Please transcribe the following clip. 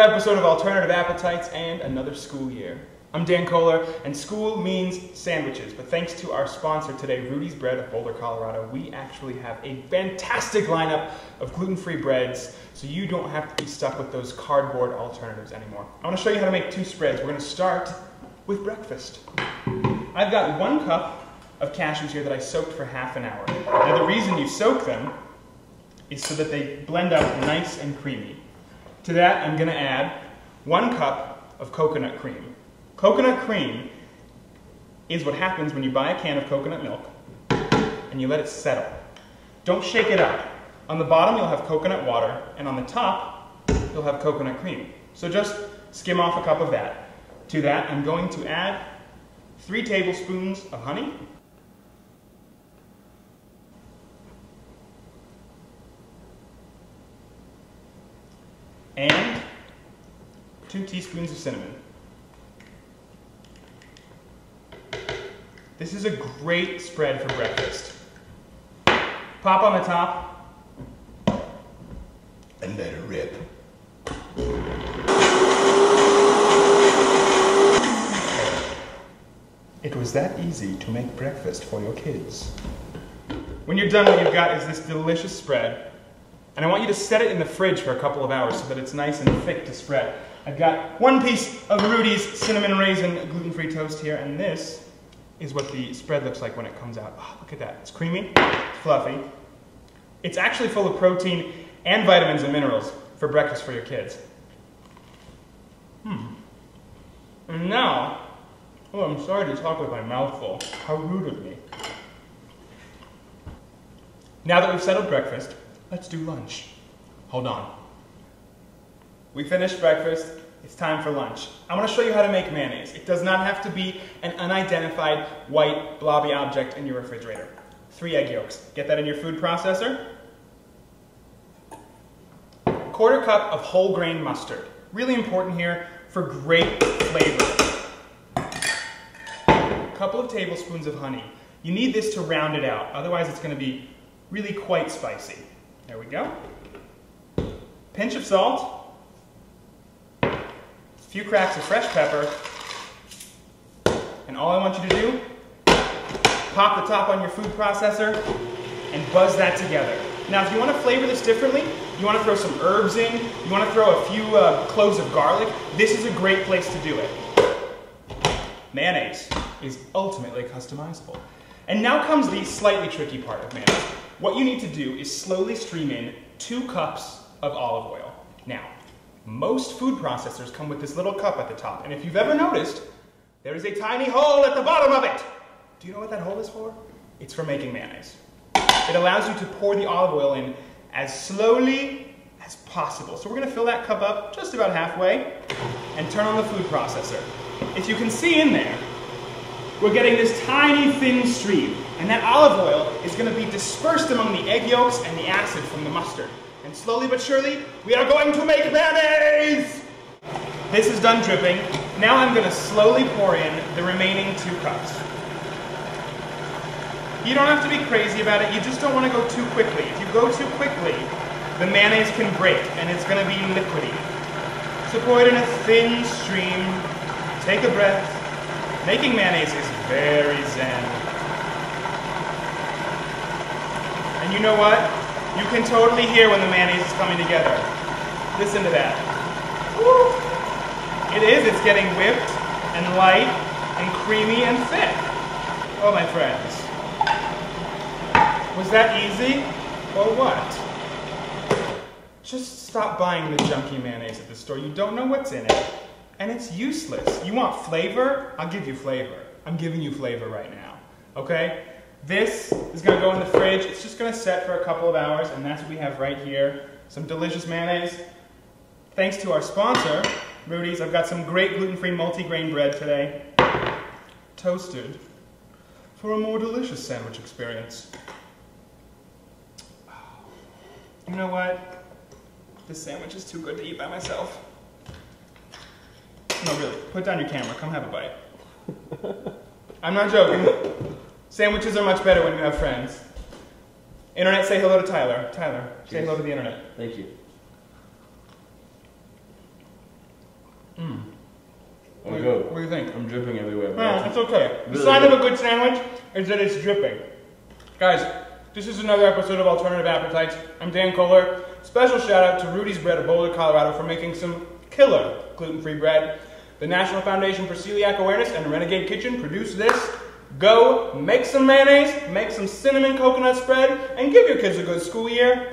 Another episode of Alternative Appetites and another school year. I'm Dan Kohler, and school means sandwiches, but thanks to our sponsor today, Rudy's Bread of Boulder, Colorado, we actually have a fantastic lineup of gluten-free breads, so you don't have to be stuck with those cardboard alternatives anymore. I want to show you how to make two spreads. We're going to start with breakfast. I've got 1 cup of cashews here that I soaked for half an hour. Now the reason you soak them is so that they blend out nice and creamy. To that, I'm going to add 1 cup of coconut cream. Coconut cream is what happens when you buy a can of coconut milk and you let it settle. Don't shake it up. On the bottom, you'll have coconut water, and on the top, you'll have coconut cream. So just skim off a cup of that. To that, I'm going to add 3 tablespoons of honey, and 2 teaspoons of cinnamon. This is a great spread for breakfast. Pop on the top, and let it rip. It was that easy to make breakfast for your kids. When you're done, what you've got is this delicious spread. And I want you to set it in the fridge for a couple of hours so that it's nice and thick to spread. I've got 1 piece of Rudy's cinnamon raisin gluten-free toast here, and this is what the spread looks like when it comes out. Oh, look at that. It's creamy, it's fluffy. It's actually full of protein and vitamins and minerals for breakfast for your kids. And now, oh, I'm sorry to talk with my mouth full. How rude of me. Now that we've settled breakfast, let's do lunch. Hold on. We finished breakfast. It's time for lunch. I want to show you how to make mayonnaise. It does not have to be an unidentified white blobby object in your refrigerator. 3 egg yolks. Get that in your food processor. 1/4 cup of whole grain mustard. Really important here for great flavor. A couple of tablespoons of honey. You need this to round it out. Otherwise it's going to be really quite spicy. There we go. Pinch of salt. A few cracks of fresh pepper. And all I want you to do, pop the top on your food processor and buzz that together. Now if you want to flavor this differently, you want to throw some herbs in, you want to throw a few cloves of garlic, this is a great place to do it. Mayonnaise is ultimately customizable. And now comes the slightly tricky part of mayonnaise. What you need to do is slowly stream in 2 cups of olive oil. Now, most food processors come with this little cup at the top, and if you've ever noticed, there is a tiny hole at the bottom of it. Do you know what that hole is for? It's for making mayonnaise. It allows you to pour the olive oil in as slowly as possible. So we're going to fill that cup up just about halfway and turn on the food processor. If you can see in there, we're getting this tiny thin stream, and that olive oil is going to be dispersed among the egg yolks and the acid from the mustard. And slowly but surely, we are going to make mayonnaise! This is done dripping. Now I'm going to slowly pour in the remaining 2 cups. You don't have to be crazy about it, you just don't want to go too quickly. If you go too quickly, the mayonnaise can break and it's going to be liquidy. So pour it in a thin stream, take a breath. Making mayonnaise is very zen. And you know what? You can totally hear when the mayonnaise is coming together. Listen to that. Woo! It is, it's getting whipped and light and creamy and thick. Oh, my friends. Was that easy? Or what? Just stop buying the junky mayonnaise at the store. You don't know what's in it. And it's useless. You want flavor? I'll give you flavor. I'm giving you flavor right now. Okay? This is going to go in the fridge. It's just going to set for a couple of hours, and that's what we have right here. Some delicious mayonnaise. Thanks to our sponsor, Rudy's, I've got some great gluten-free multi-grain bread today. Toasted for a more delicious sandwich experience. You know what? This sandwich is too good to eat by myself. No, really. Put down your camera. Come have a bite. I'm not joking. Sandwiches are much better when you have friends. Internet, say hello to Tyler. Tyler, say hello to the internet. Thank you. What do you think? I'm dripping everywhere. Yeah, it's okay. The Really sign good. of a good sandwich is that it's dripping. Guys, this is another episode of Alternative Appetites. I'm Dan Kohler. Special shout out to Rudy's Bread of Boulder, Colorado for making some killer gluten-free bread. The National Foundation for Celiac Awareness and Renegade Kitchen produced this. Go make some mayonnaise, make some cinnamon coconut spread, and give your kids a good school year.